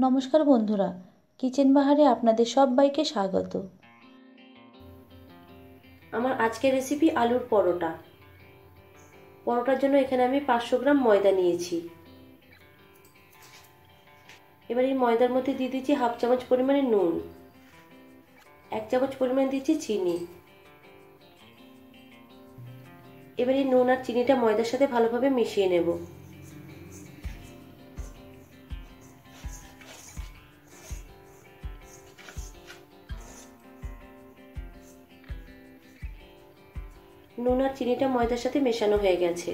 নমস্কার বন্ধুরা, কিচেন বাহারে আপনাদের সবাইকে স্বাগত। আমার আজকের রেসিপি আলুর পরোটা। পরোটার জন্য এখানে আমি 500 গ্রাম ময়দা নিয়েছি। এবার এই ময়দার মধ্যে দিয়ে দিচ্ছি হাফ চামচ পরিমাণে নুন, 1 চামচ পরিমাণ দিচ্ছি চিনি। এবার এই নুন আর চিনিটা ময়দার সাথে ভালোভাবে মিশিয়ে নেব। নুন আর চিনিটা ময়দার সাথে মেশানো হয়ে গেছে।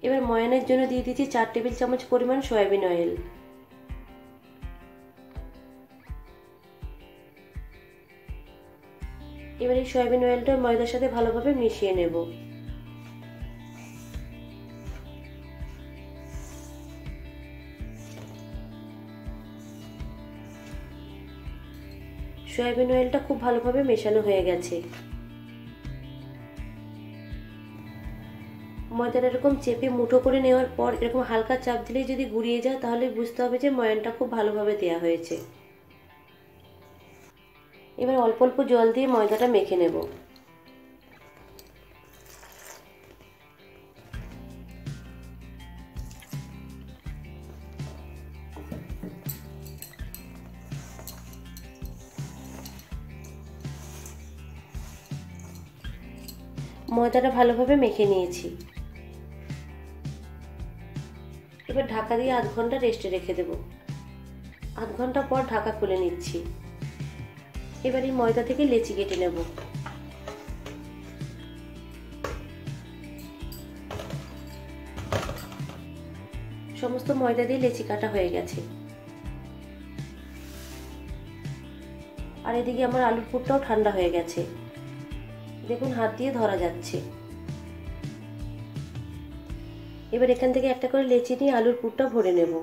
এবার ময়ানের জন্য দিয়ে দিচ্ছি 4 টেবিল চামচ পরিমাণ সয়াবিন অয়েল। এবার এই সয়াবিন অয়েলটা ময়দার সাথে ভালোভাবে মিশিয়ে নেব। সয়াবিন অয়েলটা খুব ভালোভাবে মেশানো হয়ে গেছে। ময়দাটা এরকম চেপে মুঠো করে নেওয়ার পর এরকম হালকা চাপ দিলেই যদি গুঁড়িয়ে যায় তাহলে বুঝতে হবে যে ময়ানটা খুব ভালোভাবে দেওয়া হয়েছে। এবার অল্প অল্প জল দিয়ে ময়দাটা মেখে নেব। ময়দাটা ভালোভাবে মেখে নিয়েছি। এবার ঢাকা দিয়ে আধ ঘন্টা রেস্টে রেখে দেব। আধ ঘন্টা পর ঢাকা খুলে নিচ্ছি। এবার এই ময়দা থেকে লেচি কেটে নেব। সমস্ত ময়দা দিয়ে লেচি কাটা হয়ে গেছে। আর এদিকে আমার আলুর পুরটাও ঠান্ডা হয়ে গেছে। দেখুন হাত দিয়ে ধরা যাচ্ছে। এবার এখান থেকে একটা করে লেচি নিয়ে আলুর পুরটা ভরে নেব।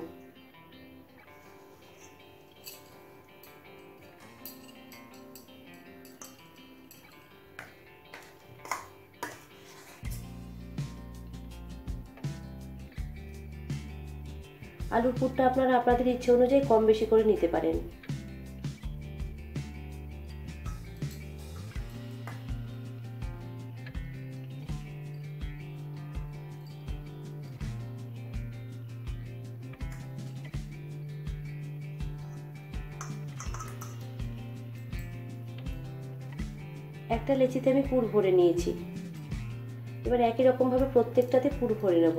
আলুর পুরটা আপনারা আপনাদের ইচ্ছে অনুযায়ী কম বেশি করে নিতে পারেন। একটা লেচিতে আমি পুর ভরে নিয়েছি। এবার একই রকম ভাবে প্রত্যেকটাতে পুর ভরে নেব।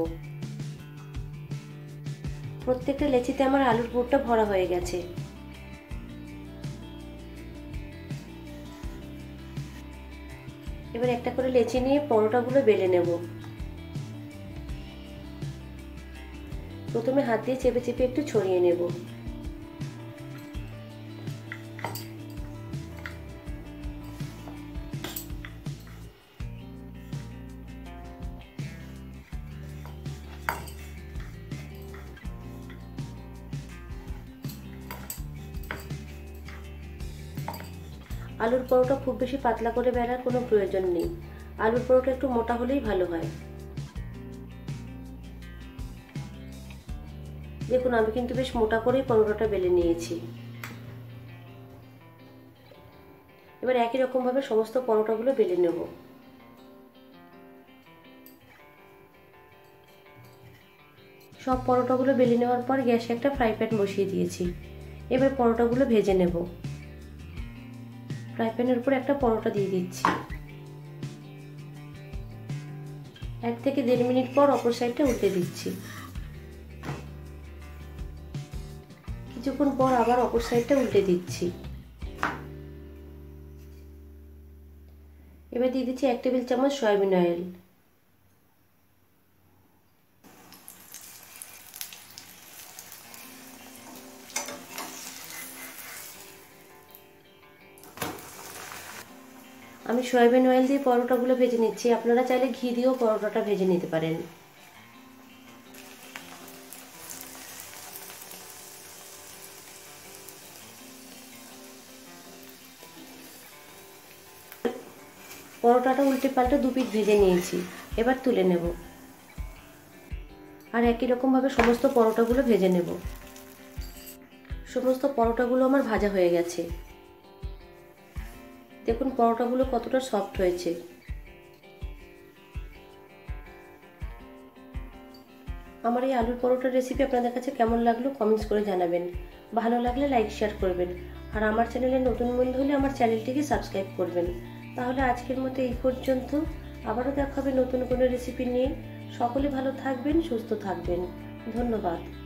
প্রত্যেকটা লেচিতে আমার আলুর পুরটা ভরা হয়ে গেছে। এবার একটা করে লেচি নিয়ে পরোটাগুলো বেলে নেব। প্রথমে হাত দিয়ে চেপে চেপে একটু ছড়িয়ে নেব। আলুর পরোটা খুব বেশি পাতলা করে বেলার কোনো প্রয়োজন নেই। আলুর পরোটা একটু মোটা হলেই ভালো হয়। দেখুন আমি কিন্তু বেশ মোটা করেই পরোটাটা বেলে নিয়েছি। এবার একই রকম ভাবে সমস্ত পরোটাগুলো বেলে নেব। সব পরোটাগুলো বেলে নেওয়ার পর গ্যাসে একটা ফ্রাই প্যান বসিয়ে দিয়েছি। এবার পরোটাগুলো ভেজে নেব। ফ্রাই প্যানের উপর একটা পরোটা দিয়ে দিচ্ছি। 1 থেকে 1.5 মিনিট পর অপর সাইডটা উল্টে দিচ্ছি। কিছুক্ষণ পর আবার অপর সাইডটা উল্টে দিচ্ছি। এবার দিয়ে দিচ্ছি 1 টেবিল চামচ সয়াবিন অয়েল। আমি সয়াবিন অয়েল দিয়ে পরোটাগুলো ভেজে নিচ্ছি। আপনারা চাইলে ঘি দিয়েও পরোটাটা ভেজে নিতে পারেন। পরোটাটা উল্টে পাল্টে 2 পিঠ ভেজে নিয়েছি। এবার তুলে নেব। আর একই রকম ভাবে সমস্ত পরোটাগুলো ভেজে নেব। সমস্ত পরোটাগুলো আমার ভাজা হয়ে গেছে। দেখুন পরোটাগুলো কতটা সফট হয়েছে। আমার এই আলুর পরোটার রেসিপি আপনাদের কাছে কেমন লাগলো কমেন্টস করে জানাবেন। ভালো লাগলে লাইক শেয়ার করবেন। আর আমার চ্যানেলে নতুন বন্ধু হলে আমার চ্যানেলটিকে সাবস্ক্রাইব করবেন। তাহলে আজকের মতো এই পর্যন্ত। আবারও দেখা হবে নতুন কোনো রেসিপি নিয়ে। সকলে ভালো থাকবেন, সুস্থ থাকবেন। ধন্যবাদ।